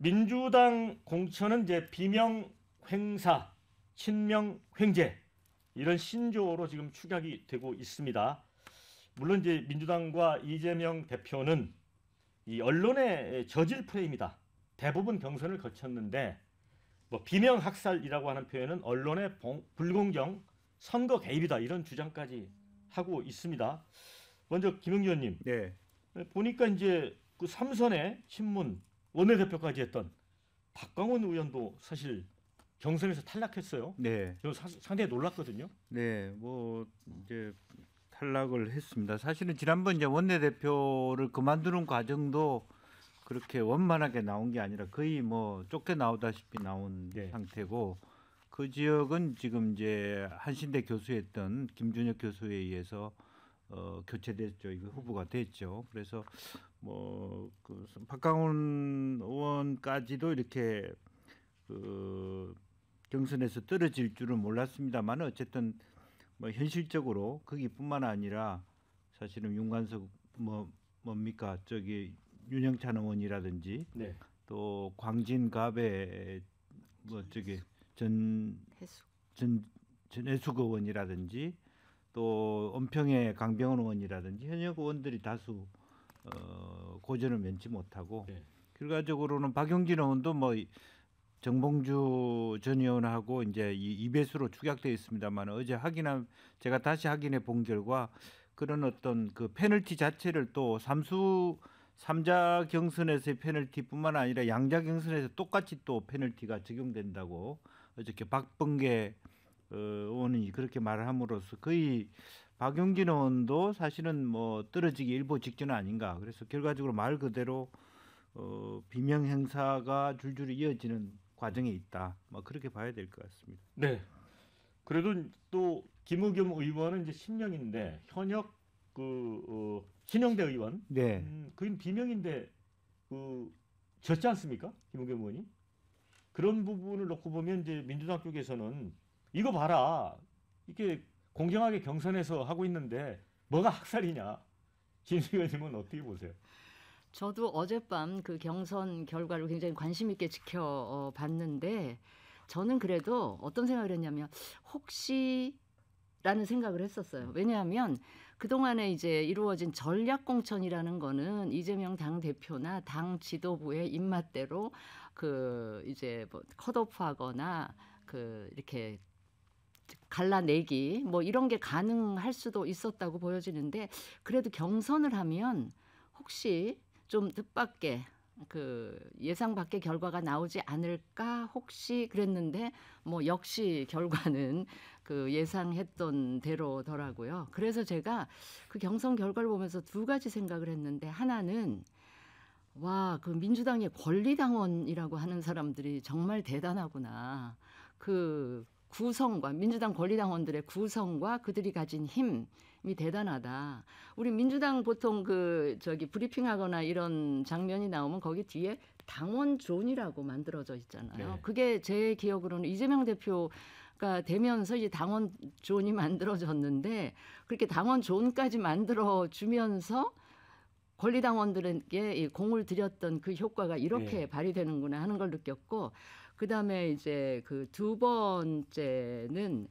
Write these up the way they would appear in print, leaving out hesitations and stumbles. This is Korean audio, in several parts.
민주당 공천은 이제 비명 횡사, 친명 횡재 이런 신조어로 지금 축약이 되고 있습니다. 물론 이제 민주당과 이재명 대표는 이 언론의 저질 프레임이다. 대부분 경선을 거쳤는데 뭐 비명 학살이라고 하는 표현은 언론의 불공정, 선거 개입이다 이런 주장까지 하고 있습니다. 먼저 김영기 의원님, 네. 보니까 이제 그 삼선의 친문 원내대표까지 했던 박광원 의원도 사실 경선에서 탈락했어요. 네. 저는 상당히 놀랐거든요. 네. 뭐 이제 탈락을 했습니다. 사실은 지난번 이제 원내대표를 그만두는 과정도 그렇게 원만하게 나온 게 아니라 거의 뭐 쫓겨나오다시피 나온 네. 상태고, 그 지역은 지금 이제 한신대 교수였던 김준혁 교수에 의해서 교체됐죠. 이거 후보가 됐죠. 그래서 뭐그 박강원 의원까지도 이렇게 그 경선에서 떨어질 줄은 몰랐습니다만, 어쨌든 뭐 현실적으로 거기뿐만 아니라 사실은 윤관석 뭡니까 저기 윤영찬 의원이라든지 네. 또 광진갑의 뭐 저기 전해숙 의원이라든지 또 은평의 강병원 의원이라든지 현역 의원들이 다수 고전을 면치 못하고, 네. 결과적으로는 박용진 의원도 뭐 정봉주 전 의원하고 이제 이배수로 축약되어 있습니다만, 어제 제가 다시 확인해 본 결과 그런 어떤 그 페널티 자체를 또 삼자 경선에서의 페널티뿐만 아니라 양자 경선에서 똑같이 또 페널티가 적용된다고 어저께 박범계 의원이 그렇게 말을 함으로써 거의 박용진 의원도 사실은 뭐 떨어지기 일보 직전 아닌가. 그래서 결과적으로 말 그대로 비명 행사가 줄줄이 이어지는 과정에 있다. 뭐 그렇게 봐야 될 것 같습니다. 네. 그래도 또 김의겸 의원은 이제 신명인데 현역 신영대 의원. 네. 그건 비명인데 졌지 않습니까? 김의겸 의원이. 그런 부분을 놓고 보면 이제 민주당 쪽에서는 이거 봐라. 이렇게 공정하게 경선에서 하고 있는데 뭐가 학살이냐. 진수 의원님은 어떻게 보세요? 저도 어젯밤 그 경선 결과를 굉장히 관심 있게 지켜봤는데, 저는 그래도 어떤 생각을 했냐면 혹시라는 생각을 했었어요. 왜냐하면 그동안에 이제 이루어진 전략 공천이라는 거는 이재명 당 대표나 당 지도부의 입맛대로 그 이제 뭐 컷오프하거나 그 이렇게 갈라내기 뭐 이런 게 가능할 수도 있었다고 보여지는데, 그래도 경선을 하면 혹시 좀 뜻밖의 그 예상 밖의 결과가 나오지 않을까 혹시 그랬는데, 뭐 역시 결과는 그 예상했던 대로더라고요. 그래서 제가 그 경선 결과를 보면서 두 가지 생각을 했는데, 하나는 와, 그 민주당의 권리당원이라고 하는 사람들이 정말 대단하구나. 그 구성과 민주당 권리당원들의 구성과 그들이 가진 힘이 대단하다. 우리 민주당 보통 그 저기 브리핑하거나 이런 장면이 나오면 거기 뒤에 당원존이라고 만들어져 있잖아요. 네. 그게 제 기억으로는 이재명 대표가 되면서 이제 당원존이 만들어졌는데, 그렇게 당원존까지 만들어 주면서 권리당원들에게 이 공을 들였던 그 효과가 이렇게 네. 발휘되는구나 하는 걸 느꼈고, 그다음에 이제 그 두 번째는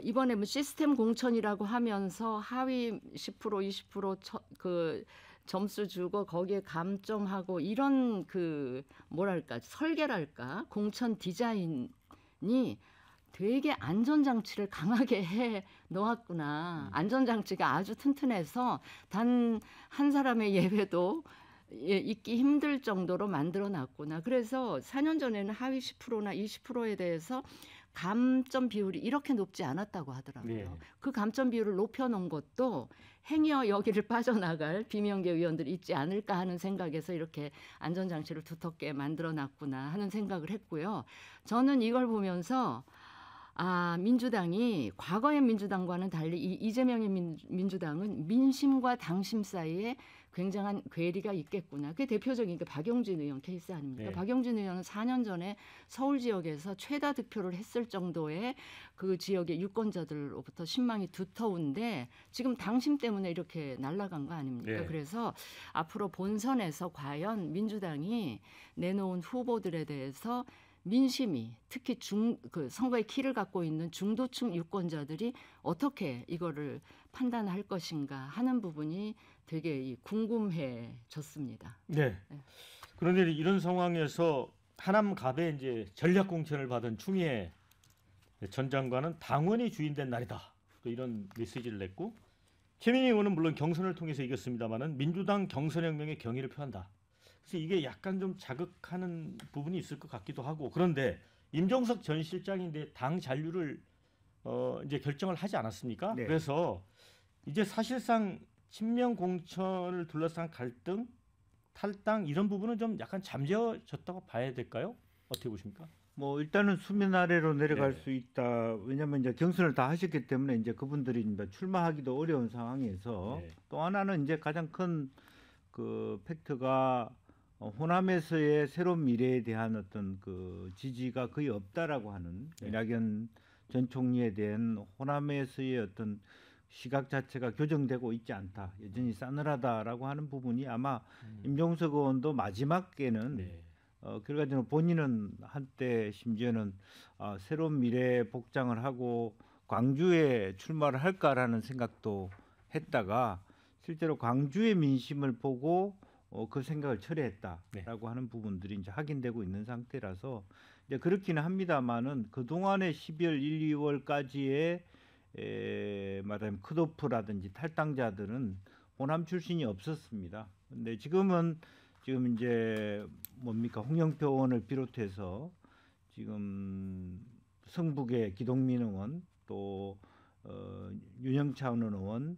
이번에 뭐 시스템 공천이라고 하면서 하위 10% 20% 그 점수 주고 거기에 감점하고 이런 그 뭐랄까 설계랄까 공천 디자인이 되게 안전장치를 강하게 해 놓았구나. 안전장치가 아주 튼튼해서 단 한 사람의 예외도 있기 힘들 정도로 만들어 놨구나. 그래서 4년 전에는 하위 10%나 20%에 대해서 감점 비율이 이렇게 높지 않았다고 하더라고요. 네. 그 감점 비율을 높여놓은 것도 행여 여기를 빠져나갈 비명계 의원들이 있지 않을까 하는 생각에서 이렇게 안전장치를 두텁게 만들어 놨구나 하는 생각을 했고요. 저는 이걸 보면서 민주당이 과거의 민주당과는 달리 이 이재명의 민주당은 민심과 당심 사이에 굉장한 괴리가 있겠구나. 그게 대표적인 게 박용진 의원 케이스 아닙니까? 네. 박용진 의원은 4년 전에 서울 지역에서 최다 득표를 했을 정도의 그 지역의 유권자들로부터 신망이 두터운데 지금 당심 때문에 이렇게 날아간 거 아닙니까? 네. 그래서 앞으로 본선에서 과연 민주당이 내놓은 후보들에 대해서 민심이 특히 그 선거의 키를 갖고 있는 중도층 유권자들이 어떻게 이거를 판단할 것인가 하는 부분이 되게 궁금해졌습니다. 네. 네. 그런데 이런 상황에서 하남 갑에 이제 전략 공천을 받은 추미애 전 장관은 당원이 주인된 날이다. 또 이런 메시지를 냈고 최민희 의원은 물론 경선을 통해서 이겼습니다만은 민주당 경선혁명의 경의를 표한다. 그래서 이게 약간 좀 자극하는 부분이 있을 것 같기도 하고 그런데 임종석 전 실장인데 당 잔류를 이제 결정을 하지 않았습니까? 네. 그래서 이제 사실상 친명 공천을 둘러싼 갈등, 탈당 이런 부분은 좀 약간 잠재워졌다고 봐야 될까요? 어떻게 보십니까? 뭐 일단은 수면 아래로 내려갈 네. 수 있다. 왜냐하면 이제 경선을 다 하셨기 때문에 이제 그분들이 이제 출마하기도 어려운 상황에서 네. 또 하나는 이제 가장 큰 그 팩트가 호남에서의 새로운 미래에 대한 어떤 그 지지가 거의 없다라고 하는 네. 이낙연 전 총리에 대한 호남에서의 어떤 시각 자체가 교정되고 있지 않다. 여전히 싸늘하다라고 하는 부분이 아마 임종석 의원도 마지막에는 네. 결과적으로 본인은 한때 심지어는 새로운 미래 복장을 하고 광주에 출마를 할까라는 생각도 했다가 실제로 광주의 민심을 보고 그 생각을 철회했다라고 하는 부분들이 이제 확인되고 있는 상태라서 이제 그렇기는 합니다만은 그 동안의 12월 1, 2월까지의 말하자면 컷오프라든지 탈당자들은 호남 출신이 없었습니다. 근데 지금 이제 뭡니까 홍영표 의원을 비롯해서 지금 성북의 기동민 의원 또 윤영찬 의원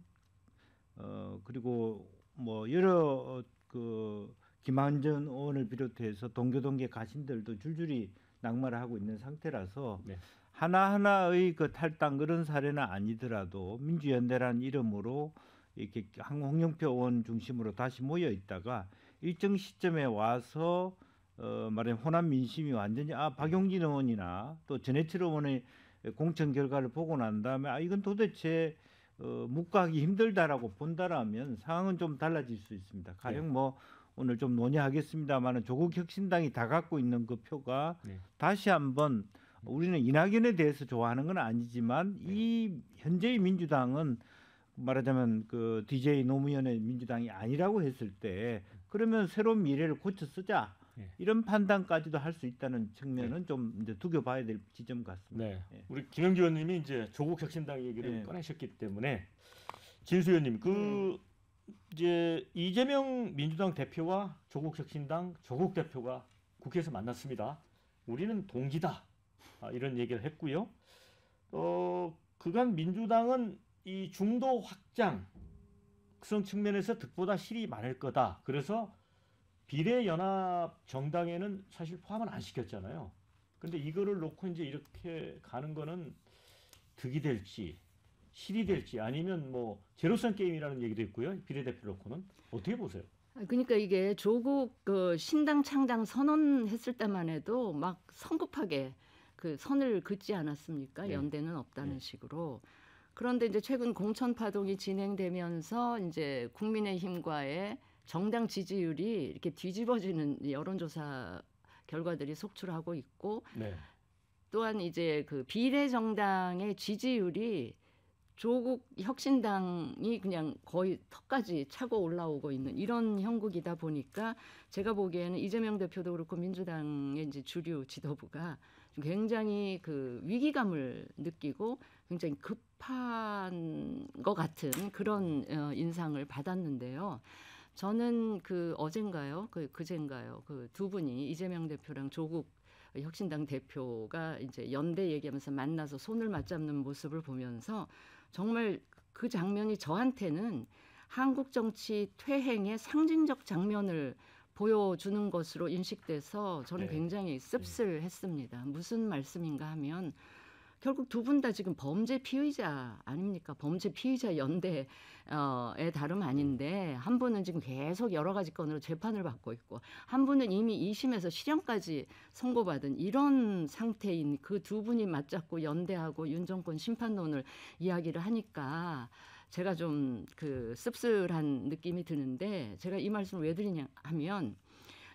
그리고 뭐 여러 그 김한전 의원을 비롯해서 동교동계 가신들도 줄줄이 낙마를 하고 있는 상태라서 네. 하나하나의 그 탈당 그런 사례는 아니더라도 민주연대라는 이름으로 이렇게 홍영표 의원 중심으로 다시 모여 있다가 일정 시점에 와서 말하자면 호남 민심이 완전히 박용진 의원이나 또 전해철 의원의 공천 결과를 보고 난 다음에 이건 도대체 묵과하기 힘들다라고 본다라면 상황은 좀 달라질 수 있습니다. 가령 뭐 오늘 좀 논의하겠습니다만은 조국 혁신당이 다 갖고 있는 그 표가 다시 한번 우리는 이낙연에 대해서 좋아하는 건 아니지만 이 현재의 민주당은 말하자면 그 DJ 노무현의 민주당이 아니라고 했을 때 그러면 새로운 미래를 고쳐 쓰자 이런 판단까지도 할 수 있다는 측면은 좀 이제 두고봐야 될 지점 같습니다. 네. 우리 김영주 의원님이 이제 조국 혁신당 얘기를 꺼내셨기 때문에 진수 의원님 이제 이재명 민주당 대표와 조국 혁신당 조국 대표가 국회에서 만났습니다. 우리는 동지다 이런 얘기를 했고요. 그간 민주당은 이 중도 확장성 측면에서 득보다 실이 많을 거다. 그래서 비례연합 정당에는 사실 포함은 안 시켰잖아요. 근데 이거를 놓고 이제 이렇게 가는 거는 득이 될지 실이 될지 아니면 뭐 제로섬 게임이라는 얘기도 있고요. 비례대표 놓고는 어떻게 보세요? 그러니까 이게 조국 그 신당 창당 선언했을 때만 해도 막 성급하게 그 선을 긋지 않았습니까? 네. 연대는 없다는 식으로. 그런데 이제 최근 공천 파동이 진행되면서 이제 국민의힘과의 정당 지지율이 이렇게 뒤집어지는 여론조사 결과들이 속출하고 있고 또한 이제 그 비례 정당의 지지율이 조국 혁신당이 그냥 거의 턱까지 차고 올라오고 있는 이런 형국이다 보니까 제가 보기에는 이재명 대표도 그렇고 민주당의 이제 주류 지도부가 굉장히 그 위기감을 느끼고 굉장히 급한 것 같은 그런 인상을 받았는데요. 저는 그 어젠가요, 그젠가요, 그 두 분이 이재명 대표랑 조국 혁신당 대표가 이제 연대 얘기하면서 만나서 손을 맞잡는 모습을 보면서 정말 그 장면이 저한테는 한국 정치 퇴행의 상징적 장면을 보여주는 것으로 인식돼서 저는 굉장히 씁쓸했습니다. 무슨 말씀인가 하면 결국 두 분 다 지금 범죄 피의자 아닙니까? 범죄 피의자 연대에 다름 아닌데 한 분은 지금 계속 여러 가지 건으로 재판을 받고 있고 한 분은 이미 2심에서 실형까지 선고받은 이런 상태인 그 두 분이 맞잡고 연대하고 윤 정권 심판론을 이야기를 하니까 제가 좀 그 씁쓸한 느낌이 드는데 제가 이 말씀을 왜 드리냐 하면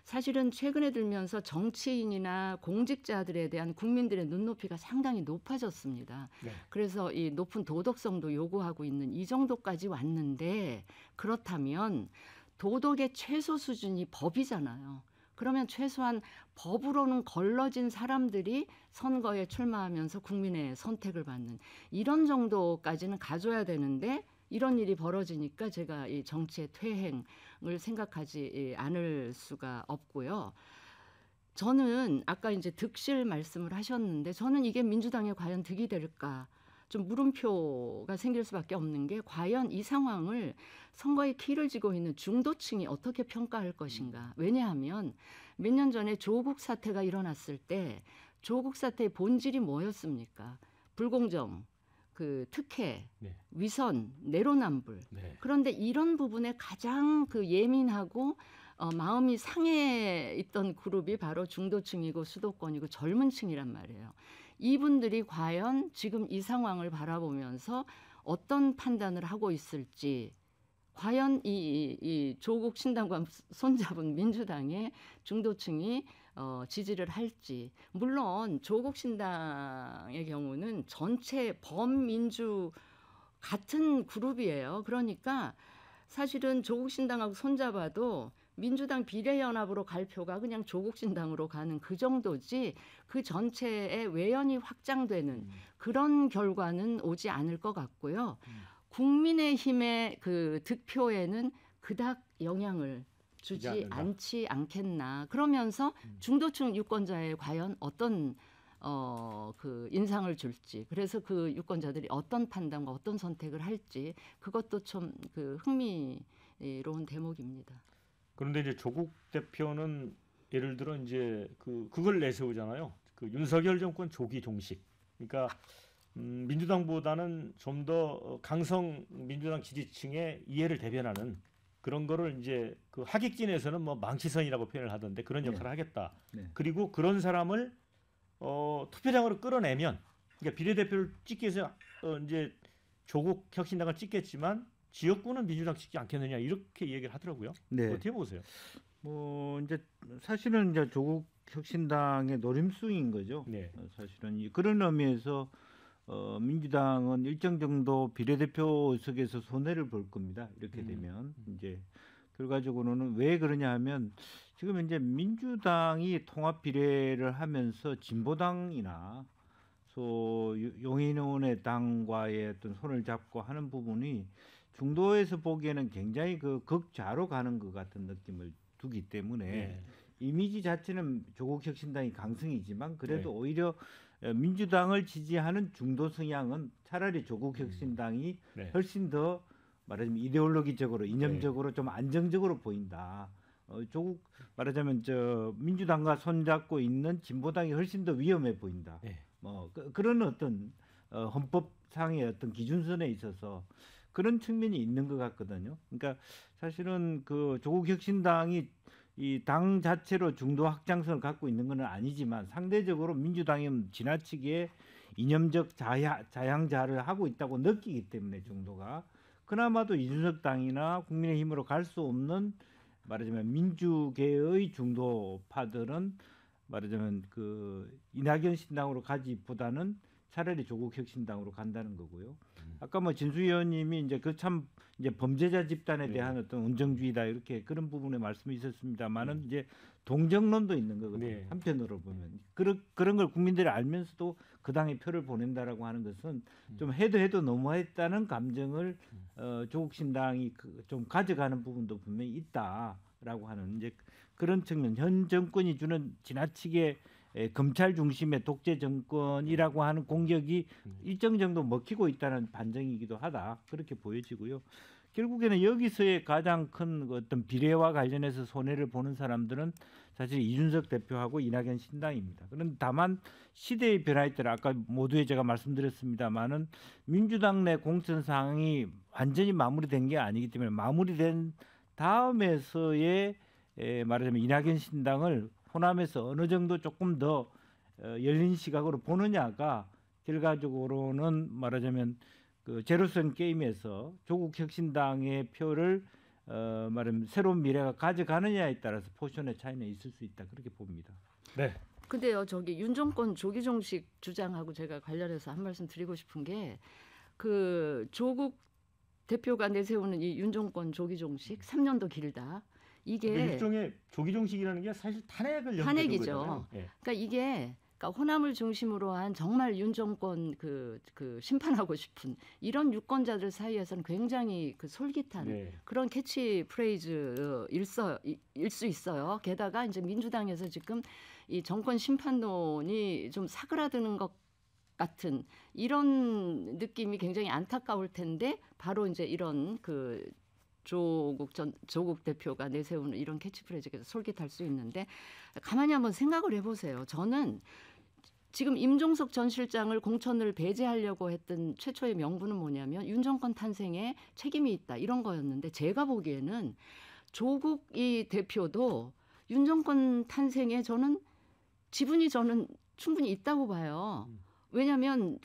사실은 최근에 들면서 정치인이나 공직자들에 대한 국민들의 눈높이가 상당히 높아졌습니다. 네. 그래서 이 높은 도덕성도 요구하고 있는 이 정도까지 왔는데 그렇다면 도덕의 최소 수준이 법이잖아요. 그러면 최소한 법으로는 걸러진 사람들이 선거에 출마하면서 국민의 선택을 받는 이런 정도까지는 가져야 되는데 이런 일이 벌어지니까 제가 이 정치의 퇴행을 생각하지 않을 수가 없고요. 저는 아까 이제 득실 말씀을 하셨는데 저는 이게 민주당에 과연 득이 될까? 좀 물음표가 생길 수밖에 없는 게 과연 이 상황을 선거에 키를 쥐고 있는 중도층이 어떻게 평가할 것인가? 왜냐하면 몇 년 전에 조국 사태가 일어났을 때 조국 사태의 본질이 뭐였습니까? 불공정, 그 특혜, 네. 위선, 내로남불. 네. 그런데 이런 부분에 가장 그 예민하고 마음이 상해 있던 그룹이 바로 중도층이고 수도권이고 젊은 층이란 말이에요. 이분들이 과연 지금 이 상황을 바라보면서 어떤 판단을 하고 있을지 과연 이 조국 신당과 손잡은 민주당의 중도층이 지지를 할지 물론 조국 신당의 경우는 전체 범민주 같은 그룹이에요. 그러니까 사실은 조국 신당하고 손잡아도 민주당 비례연합으로 갈 표가 그냥 조국 신당으로 가는 그 정도지 그 전체의 외연이 확장되는 그런 결과는 오지 않을 것 같고요. 국민의힘의 그 득표에는 그닥 영향을 주지 않는다. 않지 않겠나. 그러면서 중도층 유권자에 과연 어떤 그 인상을 줄지. 그래서 그 유권자들이 어떤 판단과 어떤 선택을 할지 그것도 좀 그 흥미로운 대목입니다. 그런데 이제 조국 대표는 예를 들어 이제 그걸 내세우잖아요. 그 윤석열 정권 조기 종식. 그러니까 민주당보다는 좀 더 강성 민주당 지지층의 이해를 대변하는 그런 거를 이제 그 하객진에서는 뭐 망치선이라고 표현을 하던데 그런 역할을 하겠다. 네. 그리고 그런 사람을 투표장으로 끌어내면 그러니까 비례대표를 찍기 위해서 이제 조국 혁신당을 찍겠지만 지역구는 민주당 찍지 않겠느냐 이렇게 얘기를 하더라고요. 네. 어떻게 보세요? 뭐 이제 사실은 이제 조국 혁신당의 노림수인 거죠. 네. 사실은 그런 의미에서 민주당은 일정 정도 비례대표 의석에서 손해를 볼 겁니다. 이렇게 되면 이제 결과적으로는 왜 그러냐 하면 지금 이제 민주당이 통합 비례를 하면서 진보당이나 소 용인원의 당과의 어떤 손을 잡고 하는 부분이 중도에서 보기에는 굉장히 그 극좌로 가는 것 같은 느낌을 두기 때문에 네. 이미지 자체는 조국 혁신당이 강성이지만 그래도 네. 오히려 민주당을 지지하는 중도 성향은 차라리 조국 혁신당이 네. 훨씬 더 말하자면 이데올로기적으로 이념적으로 좀 안정적으로 보인다. 조국 말하자면 저 민주당과 손잡고 있는 진보당이 훨씬 더 위험해 보인다. 네. 그런 어떤 헌법상의 어떤 기준선에 있어서 그런 측면이 있는 것 같거든요. 그러니까 사실은 그 조국 혁신당이 이 당 자체로 중도 확장성을 갖고 있는 건 아니지만 상대적으로 민주당이 지나치게 이념적 자양자를 하고 있다고 느끼기 때문에 중도가 그나마도 이준석 당이나 국민의힘으로 갈 수 없는 말하자면 민주계의 중도파들은 말하자면 그 이낙연 신당으로 가기보다는 차라리 조국 혁신당으로 간다는 거고요. 아까 뭐 진수 의원님이 이제 그 참 이제 범죄자 집단에 대한 어떤 온정주의다 이렇게 그런 부분에 말씀이 있었습니다만은 이제 동정론도 있는 거거든요. 네. 한편으로 보면 그런 걸 국민들이 알면서도 그 당에 표를 보낸다라고 하는 것은 좀 해도 너무했다는 감정을 조국 신당이 좀 가져가는 부분도 분명히 있다라고 하는 이제 그런 측면 현 정권이 주는 지나치게 검찰 중심의 독재 정권이라고 하는 공격이 일정 정도 먹히고 있다는 반증이기도 하다 그렇게 보여지고요. 결국에는 여기서의 가장 큰그 어떤 비례와 관련해서 손해를 보는 사람들은 사실 이준석 대표하고 이낙연 신당입니다. 그런데 다만 시대의 변화에 따라 아까 모두에 제가 말씀드렸습니다만은 민주당 내 공천 상황이 완전히 마무리된 게 아니기 때문에 마무리된 다음에서의 말하자면 이낙연 신당을 호남에서 어느 정도 조금 더 열린 시각으로 보느냐가 결과적으로는 말하자면 그 제로섬 게임에서 조국 혁신당의 표를 말하면 새로운 미래가 가져가느냐에 따라서 포지션의 차이는 있을 수 있다 그렇게 봅니다. 네. 근데요, 저기 윤 정권 조기종식 주장하고 제가 관련해서 한 말씀 드리고 싶은 게 그 조국 대표가 내세우는 이 윤 정권 조기종식 3년도 길다. 이게 일종의 조기종식이라는 게 사실 탄핵을 연기하는 탄핵이죠. 거잖아요. 예. 그러니까 이게 그러니까 호남을 중심으로 한 정말 윤 정권 그 심판하고 싶은 이런 유권자들 사이에서는 굉장히 그 솔깃한 네. 그런 캐치프레이즈일 수 있어요. 게다가 이제 민주당에서 지금 이 정권 심판론이 좀 사그라드는 것 같은 이런 느낌이 굉장히 안타까울 텐데 바로 이제 이런 그 조국 대표가 내세우는 이런 캐치프레이즈가 솔깃할 수 있는데 가만히 한번 생각을 해보세요. 저는 지금 임종석 전 실장을 공천을 배제하려고 했던 최초의 명분은 뭐냐면 윤 정권 탄생에 책임이 있다 이런 거였는데 제가 보기에는 조국 이 대표도 윤 정권 탄생에 저는 지분이 저는 충분히 있다고 봐요. 왜냐하면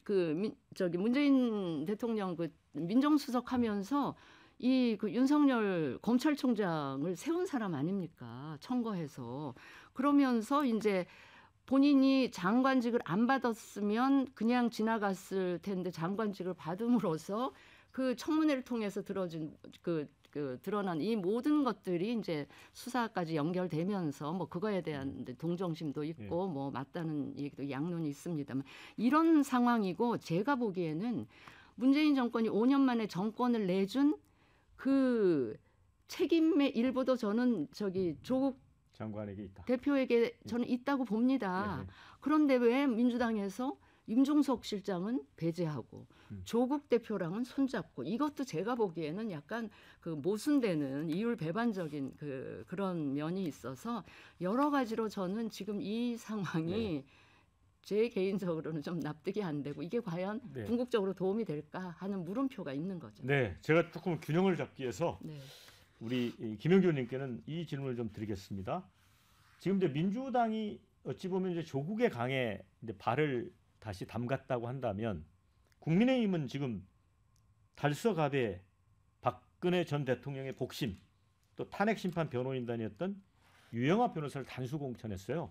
저기 문재인 대통령 그 민정수석하면서 이 그 윤석열 검찰총장을 세운 사람 아닙니까? 청거해서 그러면서 이제 본인이 장관직을 안 받았으면 그냥 지나갔을 텐데 장관직을 받음으로써 그 청문회를 통해서 드러난 이 모든 것들이 이제 수사까지 연결되면서 뭐 그거에 대한 동정심도 있고 뭐 맞다는 얘기도 양론이 있습니다만 이런 상황이고 제가 보기에는 문재인 정권이 5년 만에 정권을 내준 그 책임의 일부도 저는 저기 조국 장관에게 있다. 대표에게 저는 있다고 봅니다. 네, 네. 그런데 왜 민주당에서 임종석 실장은 배제하고 조국 대표랑은 손잡고 이것도 제가 보기에는 약간 그 모순되는 이율배반적인 그런 면이 있어서 여러 가지로 저는 지금 이 상황이 제 개인적으로는 좀 납득이 안 되고 이게 과연 네. 궁극적으로 도움이 될까 하는 물음표가 있는 거죠. 네, 제가 조금 균형을 잡기 위해서 네. 우리 김영규 의원님께는 이 질문을 좀 드리겠습니다. 지금 이제 민주당이 어찌 보면 이제 조국의 강에 이제 발을 다시 담갔다고 한다면 국민의힘은 지금 달서갑에 박근혜 전 대통령의 복심 또 탄핵 심판 변호인단이었던 유영하 변호사를 단수 공천했어요.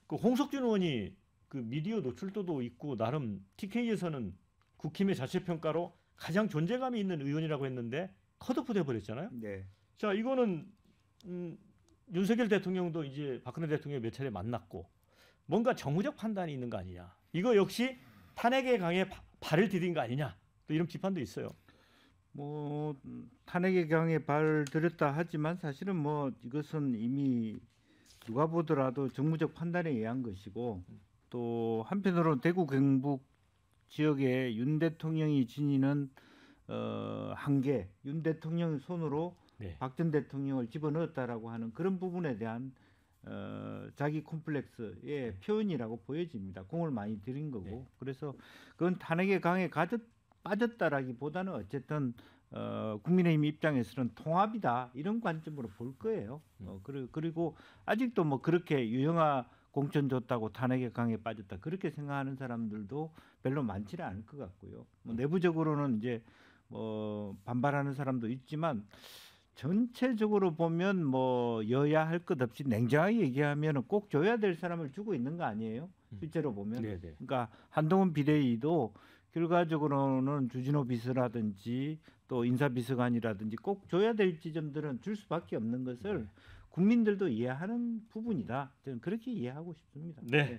그 홍석준 의원이 그 미디어 노출도도 있고 나름 TK에서는 국힘의 자체 평가로 가장 존재감이 있는 의원이라고 했는데 컷오프 돼 버렸잖아요. 네. 자, 이거는 윤석열 대통령도 이제 박근혜 대통령 몇 차례 만났고 뭔가 정무적 판단이 있는 거 아니냐. 이거 역시 탄핵의 강에 발을 디딘 거 아니냐. 또 이런 비판도 있어요. 뭐 탄핵의 강에 발을 들였다 하지만 사실은 뭐 이것은 이미 누가 보더라도 정무적 판단에 의한 것이고 또 한편으로는 대구 경북 지역에 윤 대통령이 지니는 한계, 윤 대통령 손으로 네. 박 전 대통령을 집어넣었다라고 하는 그런 부분에 대한 자기 콤플렉스의 표현이라고 보여집니다. 공을 많이 들인 거고 네. 그래서 그건 탄핵의 강에 빠졌다라기보다는 어쨌든 국민의힘 입장에서는 통합이다 이런 관점으로 볼 거예요. 그리고 아직도 뭐 그렇게 유영하 공천 줬다고 탄핵의 강에 빠졌다 그렇게 생각하는 사람들도 별로 많지는 않을 것 같고요. 뭐 내부적으로는 이제 뭐 반발하는 사람도 있지만 전체적으로 보면 뭐 여야 할 것 없이 냉정하게 얘기하면 꼭 줘야 될 사람을 주고 있는 거 아니에요? 실제로 보면. 네네. 그러니까 한동훈 비대위도 결과적으로는 주진호 비서라든지 또 인사비서관이라든지 꼭 줘야 될 지점들은 줄 수밖에 없는 것을 국민들도 이해하는 부분이다. 저는 그렇게 이해하고 싶습니다. 네.